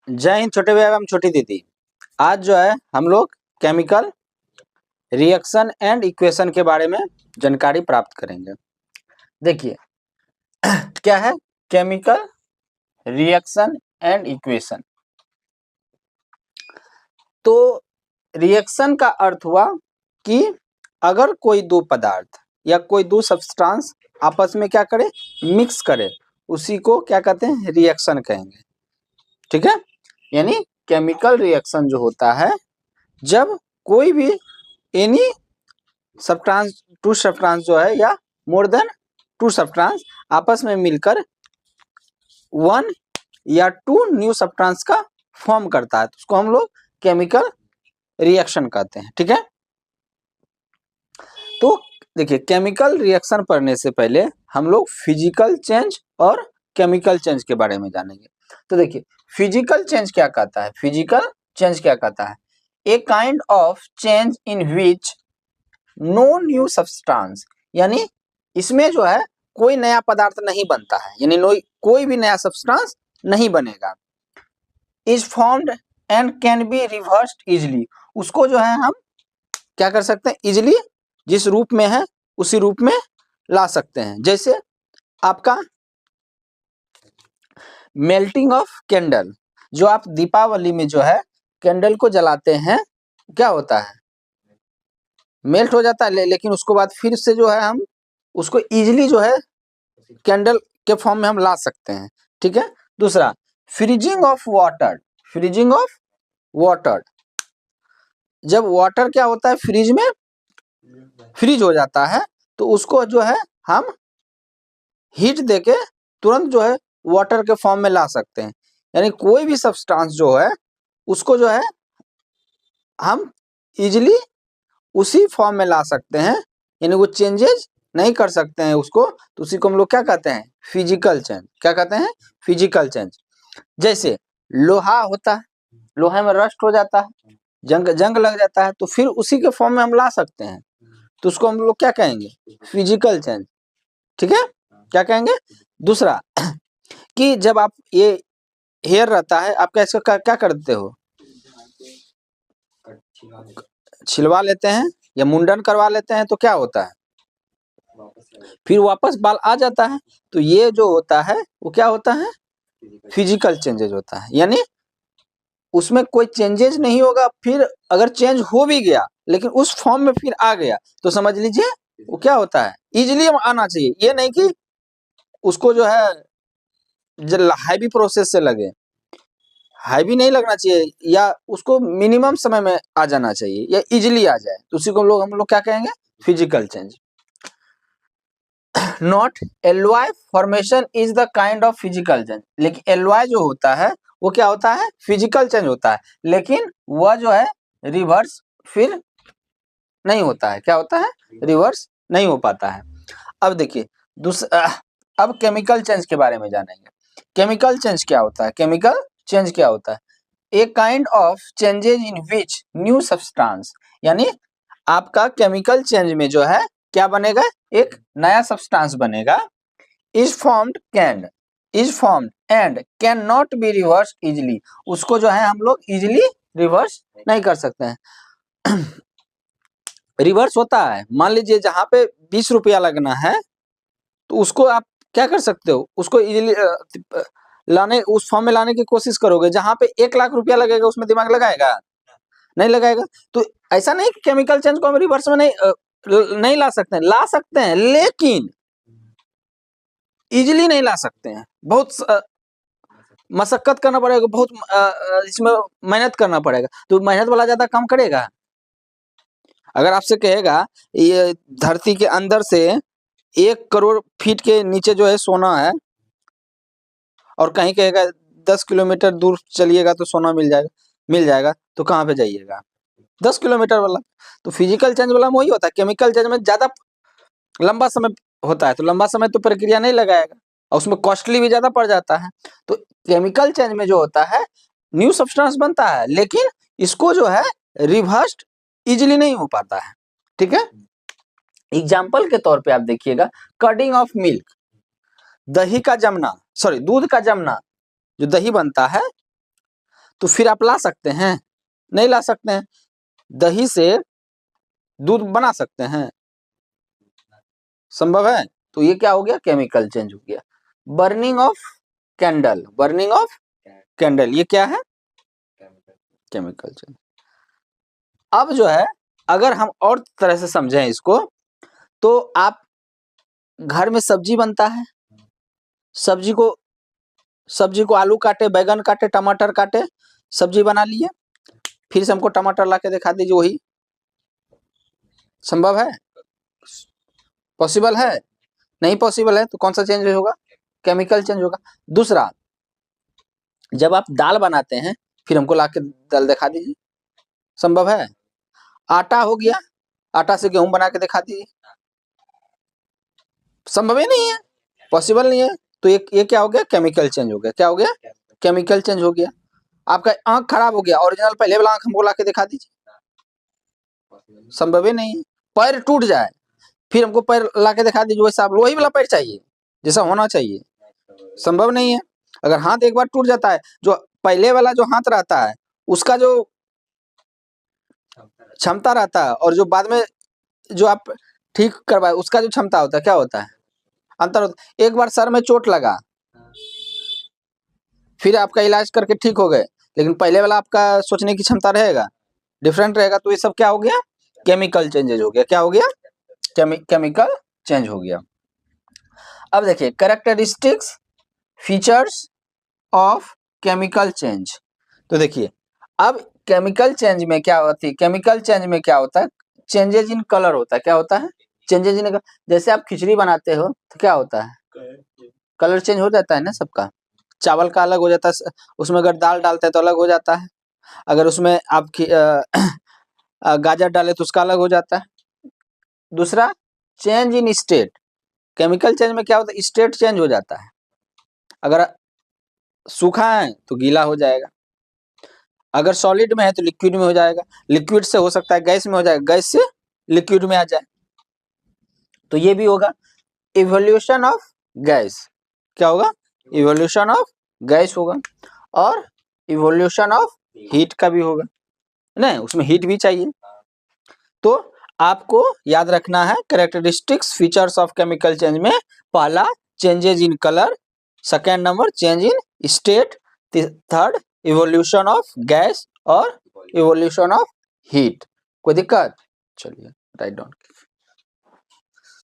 जय हिंद छोटे भैया एवं छोटी दीदी। आज जो है हम लोग केमिकल रिएक्शन एंड इक्वेशन के बारे में जानकारी प्राप्त करेंगे। देखिए क्या है केमिकल रिएक्शन एंड इक्वेशन। तो रिएक्शन का अर्थ हुआ कि अगर कोई दो पदार्थ या कोई दो सब्सटेंस आपस में क्या करे, मिक्स करे, उसी को क्या कहते हैं, रिएक्शन कहेंगे। ठीक है, यानी केमिकल रिएक्शन जो होता है जब कोई भी एनी सब्सटेंस टू सब्सटेंस जो है या मोर देन टू सब्सटेंस आपस में मिलकर वन या टू न्यू सब्सटेंस का फॉर्म करता है, तो उसको हम लोग केमिकल रिएक्शन कहते हैं। ठीक है, तो देखिए केमिकल रिएक्शन पढ़ने से पहले हम लोग फिजिकल चेंज और केमिकल चेंज के बारे में जानेंगे। तो देखिए फिजिकल चेंज क्या कहता है, फिजिकल चेंज क्या कहता है, a kind of change in which no new substance, यानी इसमें जो है कोई नया पदार्थ नहीं बनता है, यानी कोई भी नया सब्सटेंस नहीं बनेगा। Is formed and can be reversed easily, उसको जो है हम क्या कर सकते हैं, इजिली जिस रूप में है उसी रूप में ला सकते हैं। जैसे आपका मेल्टिंग ऑफ कैंडल, जो आप दीपावली में जो है कैंडल को जलाते हैं, क्या होता है, मेल्ट हो जाता है, लेकिन उसको बाद फिर से जो है हम उसको इजीली जो है कैंडल के फॉर्म में हम ला सकते हैं। ठीक है, दूसरा freezing of water, freezing of water, जब वाटर क्या होता है फ्रीज में फ्रीज हो जाता है, तो उसको जो है हम हीट देके तुरंत जो है वाटर के फॉर्म में ला सकते हैं। यानी कोई भी सब्सटेंस जो है उसको जो है हम इजीली उसी फॉर्म में ला सकते हैं, यानी वो चेंजेस नहीं कर सकते हैं उसको, तो उसी को हम लोग क्या कहते हैं, फिजिकल चेंज। क्या कहते हैं, फिजिकल चेंज। जैसे लोहा होता है, लोहे में रस्ट हो जाता है, जंग लग जाता है, तो फिर उसी के फॉर्म में हम ला सकते हैं, तो उसको हम लोग क्या कहेंगे, फिजिकल चेंज। ठीक है, क्या कहेंगे। दूसरा कि जब आप ये हेयर रहता है आपका, इसका क्या करते हो, छिलवा लेते हैं या मुंडन करवा लेते हैं, तो क्या होता है, फिर वापस बाल आ जाता है। तो ये जो होता है वो क्या होता है, फिजिकल चेंजेज होता है, यानी उसमें कोई चेंजेज नहीं होगा, फिर अगर चेंज हो भी गया लेकिन उस फॉर्म में फिर आ गया तो समझ लीजिए वो क्या होता है, इजिली आना चाहिए। ये नहीं कि उसको जो है हैवी प्रोसेस से लगे, हैवी नहीं लगना चाहिए, या उसको मिनिमम समय में आ जाना चाहिए या इजिली आ जाए, तो उसी को हम लोग क्या कहेंगे, physical change. Not LY formation is the kind of physical change, लेकिन एलवाई जो होता है वो क्या होता है, फिजिकल चेंज होता है, लेकिन वह जो है रिवर्स फिर नहीं होता है। क्या होता है, रिवर्स नहीं हो पाता है। अब देखिए अब केमिकल चेंज के बारे में जानेंगे। केमिकल चेंज क्या होता है, केमिकल चेंज क्या होता है, a kind of changes in which new substance, यानी आपका केमिकल चेंज में जो है क्या बनेगा, एक नया सब्सटेंस बनेगा। Is formed and can not be reverse easily, उसको जो है हम लोग इजिली रिवर्स नहीं कर सकते हैं। रिवर्स होता है, मान लीजिए जहां पे 20 रुपया लगना है तो उसको आप क्या कर सकते हो, उसको इजिली लाने उस फॉर्म में लाने की कोशिश करोगे। जहां पे 1 लाख रुपया लगेगा उसमें दिमाग लगाएगा, नहीं लगाएगा। तो ऐसा नहीं कि केमिकल चेंज को हम रिवर्स में नहीं ला सकते हैं, ला सकते हैं, लेकिन इजिली नहीं ला सकते हैं, बहुत मशक्कत करना पड़ेगा, बहुत इसमें मेहनत करना पड़ेगा। तो मेहनत वाला ज्यादा काम करेगा। अगर आपसे कहेगा ये धरती के अंदर से 1 करोड़ फीट के नीचे जो है सोना है, और कहीं कहेगा 10 किलोमीटर दूर चलिएगा तो सोना मिल जाएगा, तो कहाँ पे जाइएगा, 10 किलोमीटर वाला। तो फिजिकल चेंज वाला में वही होता है, केमिकल चेंज में ज्यादा लंबा समय होता है, तो लंबा समय तो प्रक्रिया नहीं लगाएगा और उसमें कॉस्टली भी ज्यादा पड़ जाता है। तो केमिकल चेंज में जो होता है न्यू सब्सटेंस बनता है, लेकिन इसको जो है रिवर्स्ड इजिली नहीं हो पाता है। ठीक है, एग्जाम्पल के तौर पे आप देखिएगा, कर्डिंग ऑफ मिल्क, दही का जमना, सॉरी दूध का जमना, जो दही बनता है तो फिर आप ला सकते हैं? नहीं ला सकते हैं। दही से दूध बना सकते हैं? संभव है? तो ये क्या हो गया? केमिकल चेंज हो गया। Burning of candle, burning of candle, ये क्या है? Chemical change. अब जो है अगर हम और तरह से समझें इसको, तो आप घर में सब्जी बनता है, सब्जी को आलू काटे, बैगन काटे, टमाटर काटे, सब्जी बना लिए, फिर से हमको टमाटर ला के दिखा दीजिए, वही संभव है? पॉसिबल है? नहीं पॉसिबल है, तो कौन सा चेंज होगा? केमिकल चेंज होगा। दूसरा, जब आप दाल बनाते हैं, फिर हमको ला के दाल दिखा दीजिए, संभव है? आटा हो गया, आटा से गेहूं बना के दिखा दीजिए, संभव ही नहीं है, पॉसिबल नहीं है। तो ये क्या हो गया? केमिकल चेंज हो गया। क्या हो गया? केमिकल चेंज हो गया। आपका आंख खराब हो गया, ओरिजिनल पहले वाला आंख हमको ला के दिखा दीजिए, संभव ही नहीं है। पैर टूट जाए, फिर हमको पैर ला के दिखा दीजिए, वैसा वही वाला पैर चाहिए जैसा होना चाहिए, संभव नहीं है। अगर हाथ एक बार टूट जाता है, जो पहले वाला जो हाथ रहता है उसका जो क्षमता रहता है, और जो बाद में जो आप ठीक करवाए उसका जो क्षमता होता है, क्या होता है? अंतर होता है। एक बार सर में चोट लगा, फिर आपका इलाज करके ठीक हो गए, लेकिन पहले वाला आपका सोचने की क्षमता रहेगा, डिफरेंट रहेगा। तो ये सब क्या हो गया? केमिकल चेंजेज हो गया। क्या हो गया? केमिकल चेंज हो गया। अब देखिए characteristics features of chemical change. तो देखिए अब केमिकल चेंज में क्या होती है? केमिकल चेंज में क्या होता है? चेंजेज इन कलर होता है। क्या होता है? चेंजेज इन, जैसे आप खिचड़ी बनाते हो तो क्या होता है? कलर चेंज हो जाता है ना सबका। चावल का अलग हो जाता है, उसमें अगर दाल डालते हैं तो अलग हो जाता है, अगर उसमें आप गाजर डाले तो उसका अलग हो जाता है। दूसरा, change in state. Chemical change में क्या होता है? स्टेट चेंज हो जाता है। अगर सूखा है तो गीला हो जाएगा, अगर सॉलिड में है तो लिक्विड में हो जाएगा, लिक्विड से हो सकता है गैस में हो जाएगा, गैस से लिक्विड में आ जाए। तो ये भी होगा इवोल्यूशन ऑफ गैस। क्या होगा? इवोल्यूशन ऑफ गैस होगा। और इवोल्यूशन ऑफ हीट का भी होगा, नहीं उसमें हीट भी चाहिए। तो आपको याद रखना है characteristics features of chemical change में, पहला changes in colour, second number change in state, third evolution of gas और इवोल्यूशन ऑफ हीट। कोई दिक्कत? चलिए राइट डाउन।